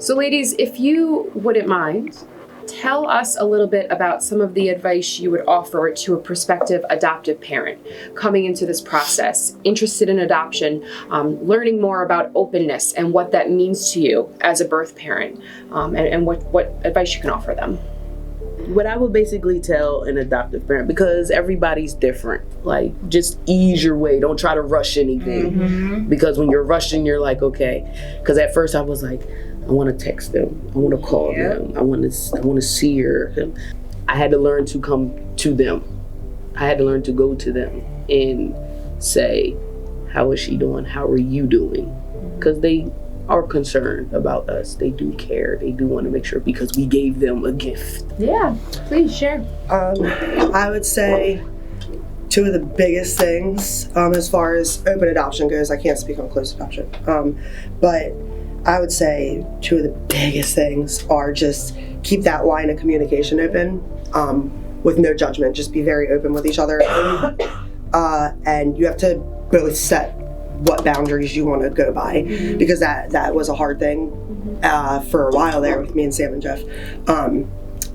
So ladies, if you wouldn't mind, tell us a little bit about some of the advice you would offer to a prospective adoptive parent coming into this process, interested in adoption, learning more about openness and what that means to you as a birth parent, and what advice you can offer them. What I would basically tell an adoptive parent, because everybody's different, like, just ease your way. Don't try to rush anything. Because when you're rushing, you're like, okay. Because at first I was like, I want to text them. I want to call them. I want to see her. I had to learn to come to them. I had to learn to go to them and say, how is she doing? How are you doing? Because they are concerned about us. They do care. They do want to make sure, because we gave them a gift. Yeah, please share. I would say two of the biggest things as far as open adoption goes, I can't speak on closed adoption, but I would say two of the biggest things are just keep that line of communication open with no judgment. Just be very open with each other. And you have to both set what boundaries you want to go by, because that was a hard thing for a while there with me and Sam and Jeff,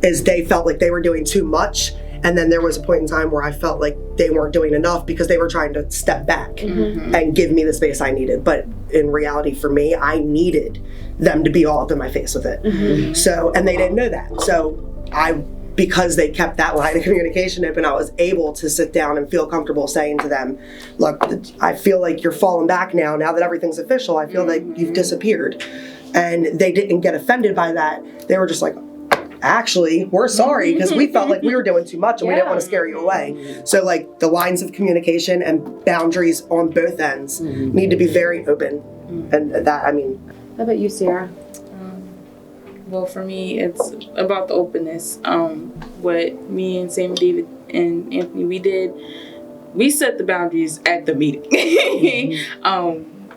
is they felt like they were doing too much, and then there was a point in time where I felt like they weren't doing enough because they were trying to step back and give me the space I needed. But in reality, for me, I needed them to be all up in my face with it. So, and they didn't know that. So because they kept that line of communication open, I was able to sit down and feel comfortable saying to them, look, I feel like you're falling back now that everything's official. I feel like you've disappeared. And they didn't get offended by that. They were just like, actually, we're sorry, because we felt like we were doing too much and we didn't want to scare you away. So like the lines of communication and boundaries on both ends need to be very open. And that, I mean. How about you, Sierra? Well, for me, it's about the openness. What me and Sam, David, and Anthony, we set the boundaries at the meeting.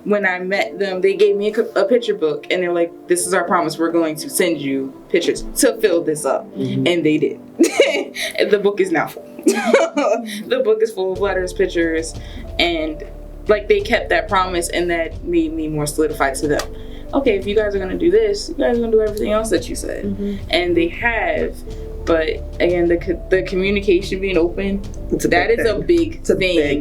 When I met them, they gave me a picture book, and they're like, this is our promise. We're going to send you pictures to fill this up. And they did. And the book is now full. The book is full of letters, pictures, and like they kept that promise, and that made me more solidified to them. Okay, if you guys are going to do this, you guys are going to do everything else that you said. And they have. But again, the communication being open, that is a big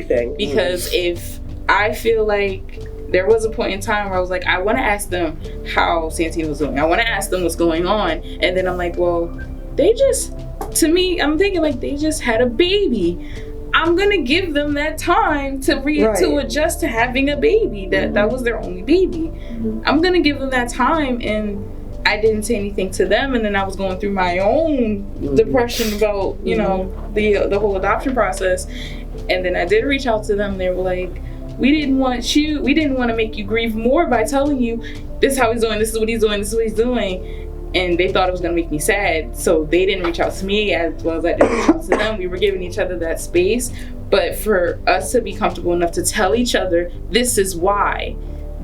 thing. Because if I feel like there was a point in time where I was like, I want to ask them how Santino was doing. I want to ask them what's going on. And then I'm like, well, to me, I'm thinking like they just had a baby. I'm going to give them that time to adjust to having a baby. That was their only baby. I'm going to give them that time, and I didn't say anything to them. And then I was going through my own depression about, you know, the whole adoption process. And then I did reach out to them. They were like, we didn't want to make you grieve more by telling you this is how he's doing, this is what he's doing, this is what he's doing. And they thought it was going to make me sad. So they didn't reach out to me as well as I didn't reach out to them. We were giving each other that space. But for us to be comfortable enough to tell each other, this is why,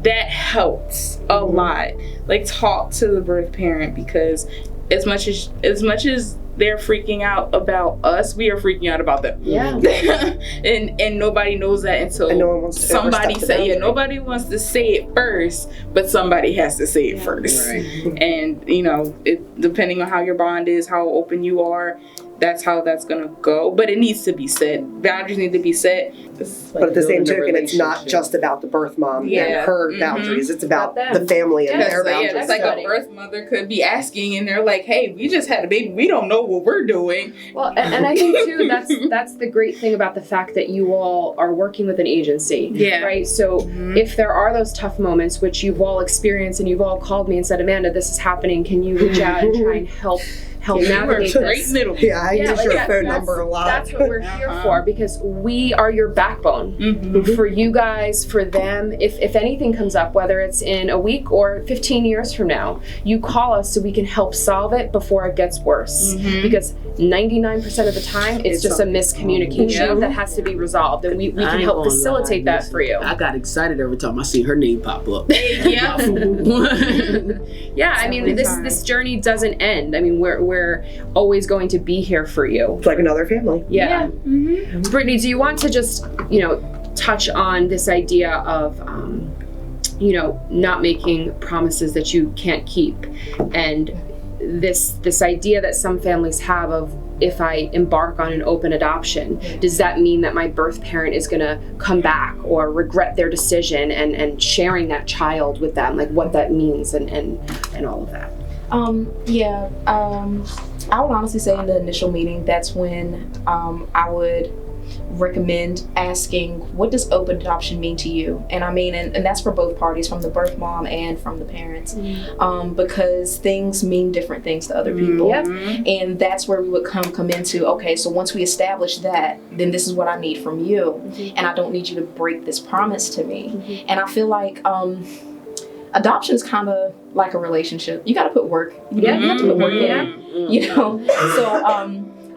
that helps a lot. Like, talk to the birth parent, because as much as they're freaking out about us, we are freaking out about them. Yeah. and nobody knows that until no one wants to somebody nobody wants to say it first, but somebody has to say it first. Right. And you know, depending on how your bond is, how open you are, that's how that's gonna go. But it needs to be set. Boundaries need to be set. But at the same token, it's not just about the birth mom and her boundaries. It's about the family and their boundaries. Yeah, it's like a birth mother could be asking, and they're like, "Hey, we just had a baby. We don't know what we're doing." Well, and I think too, that's the great thing about the fact that you all are working with an agency. Yeah. Right. So if there are those tough moments, which you've all experienced, and you've all called me and said, "Amanda, this is happening. Can you reach out and try and help navigate this?" I use your phone number a lot. That's what we're here for, because we are your backbone for you guys, for them. If anything comes up, whether it's in a week or 15 years from now, you call us so we can help solve it before it gets worse. Because 99% of the time, it's just a miscommunication that has to be resolved, and we can help facilitate that for you. I got excited every time I see her name pop up. Yeah. Yeah, I mean, this journey doesn't end. I mean, we're always going to be here for you. It's like another family. Yeah. Brittany, do you want to just, touch on this idea of you know, not making promises that you can't keep. And this idea that some families have of, if I embark on an open adoption, does that mean that my birth parent is gonna come back or regret their decision, and sharing that child with them, like what that means and all of that. I would honestly say in the initial meeting, that's when I would recommend asking, what does open adoption mean to you? And I mean, and that's for both parties, from the birth mom and from the parents, because things mean different things to other people. And that's where we would come into, okay, so once we establish that, then this is what I need from you, and I don't need you to break this promise to me. And I feel like adoption is kind of like a relationship. You got to put work. You have to put work in. You know,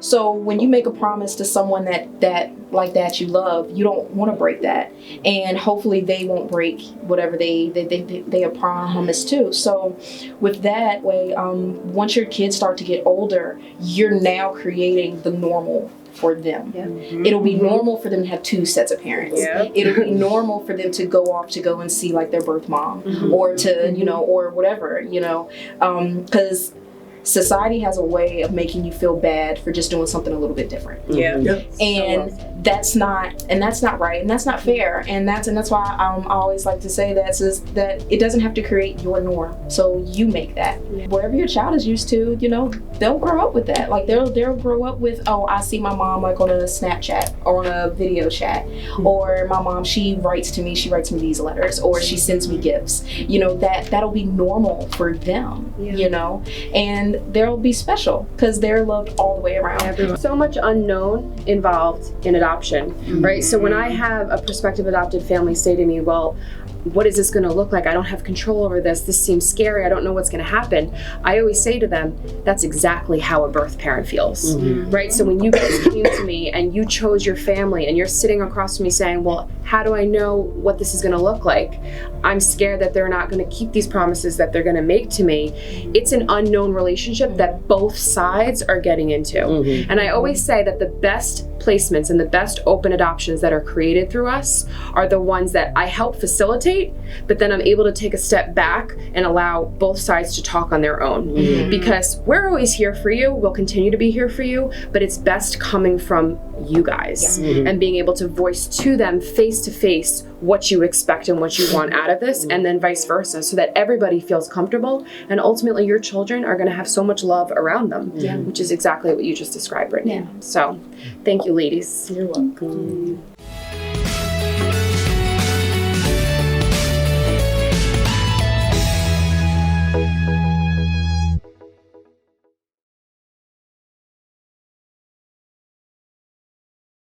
so when you make a promise to someone that you love, you don't want to break that, and hopefully they won't break whatever they are promised to. So with that way, once your kids start to get older, you're now creating the normal for them. It'll be normal for them to have two sets of parents. It'll be normal for them to go and see like their birth mom, or to, you know, or whatever, you know, because society has a way of making you feel bad for just doing something a little bit different. And that's not right, and that's not fair, and that's why I always like to say that it doesn't have to create your norm. So you make that. Whatever your child is used to, you know, they'll grow up with that. Like they'll grow up with, oh, I see my mom like on a Snapchat or on a video chat, or my mom, she writes me these letters, or she sends me gifts. You know, that'll be normal for them. You know, and they'll be special because they're loved all the way around. So much unknown involved in adoption, right? So when I have a prospective adopted family say to me, well, what is this going to look like? I don't have control over this. This seems scary. I don't know what's going to happen. I always say to them, that's exactly how a birth parent feels, right? So when you guys came to me and you chose your family and you're sitting across from me saying, well, how do I know what this is going to look like? I'm scared that they're not going to keep these promises that they're going to make to me. It's an unknown relationship that both sides are getting into. And I always say that the best placements and the best open adoptions that are created through us are the ones that I help facilitate, but then I'm able to take a step back and allow both sides to talk on their own. Because we're always here for you, we'll continue to be here for you, but it's best coming from you guys and being able to voice to them face to face what you expect and what you want out of this, and then vice versa, so that everybody feels comfortable, and ultimately your children are going to have so much love around them, which is exactly what you just described right now. So thank you, ladies. You're welcome.